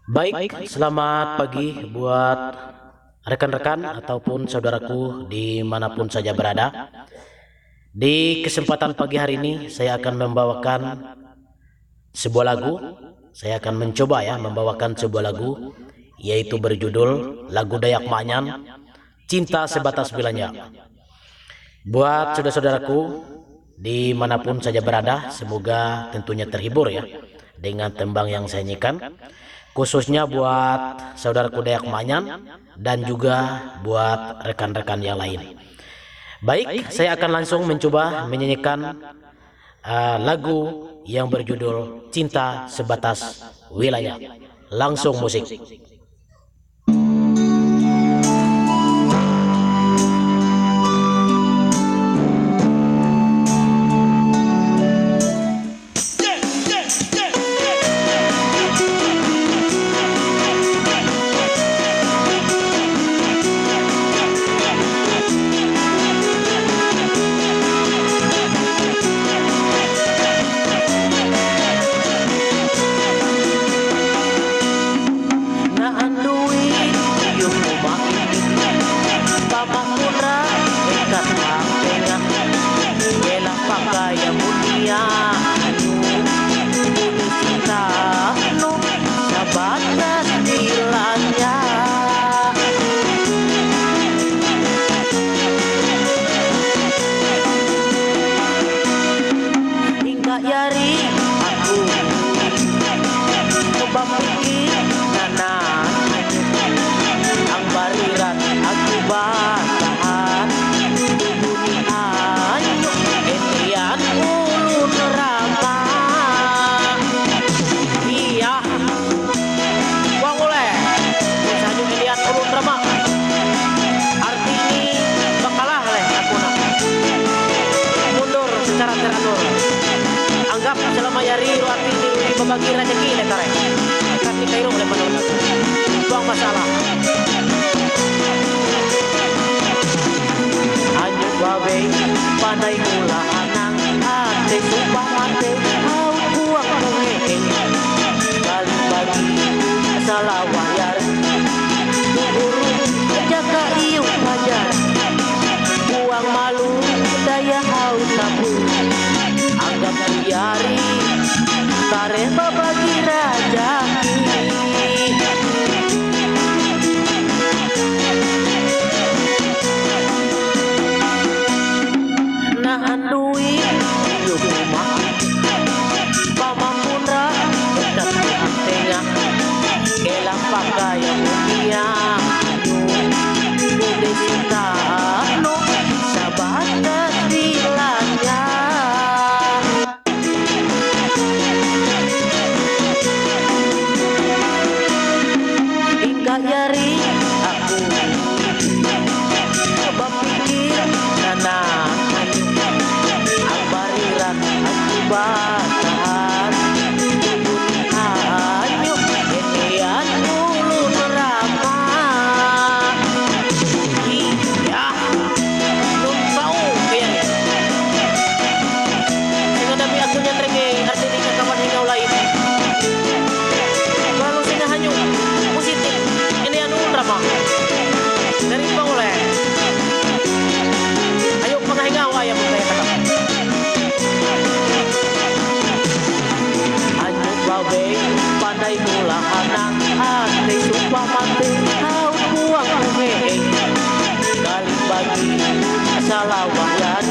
Baik, selamat pagi buat rekan-rekan ataupun saudaraku dimanapun saja berada. Di kesempatan pagi hari ini saya akan membawakan sebuah lagu. Saya akan mencoba membawakan sebuah lagu yaitu berjudul lagu Dayak Ma'nyan, Cinta Sebatas Wilanya. Buat saudara-saudaraku dimanapun saja berada, semoga tentunya terhibur dengan tembang yang saya nyanyikan. Khususnya buat saudaraku Dayak Ma'nyan dan juga buat rekan-rekan yang lain. Baik, saya akan langsung mencoba menyanyikan lagu yang berjudul Cinta Sebatas Wilayah. Langsung musik. Bagi rezeki letare kasi kayo oleh menurut buang masalah anyo babe panay mula anang ate sumpah mate au buang pengen kali bagi salah wayar guru jaga iu wajar buang malu daya hau tabu anggap biari tare babagi rajaki nahan duit yuk rumah pamampunra dekat hatinya kelang pakai yang mulia yuk desita no sabatas dilanya yari aku coba pikir nana ang bariran aku batahan anyo enian mulu neraka iya numpau kaya sehingga dami aku nyanrenge artinya kakawan hingaw lain kalau sehingga hanyo positif dari boleh ayo pengahingaw ayam saya kata anyo babe pandai mula anang ate sumpah mati kau buang pengen kali bagi salah wayar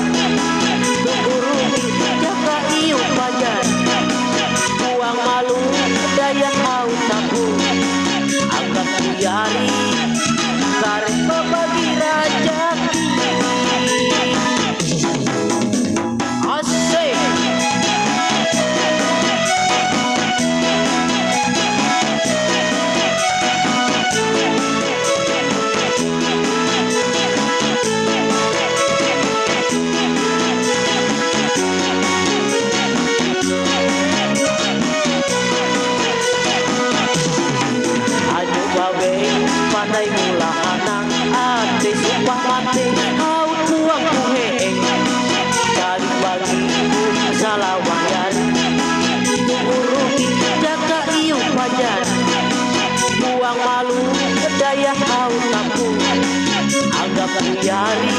guru jaga iu wajar buang malu daya kau tabu angkat biari tarik bagi rajaki asik hau tapu anggap yari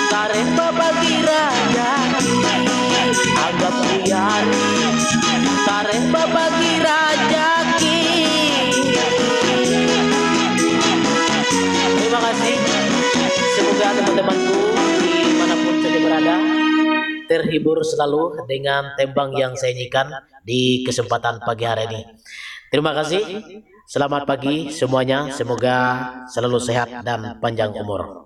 tarik babagi rajaki anggap yari tarik babagi rajaki. Terima kasih, semoga teman-temanku dimanapun saja berada terhibur selalu dengan tembang yang saya nyanyikan di kesempatan pagi hari ini. Terima kasih. Selamat pagi semuanya. Semoga selalu sehat dan panjang umur.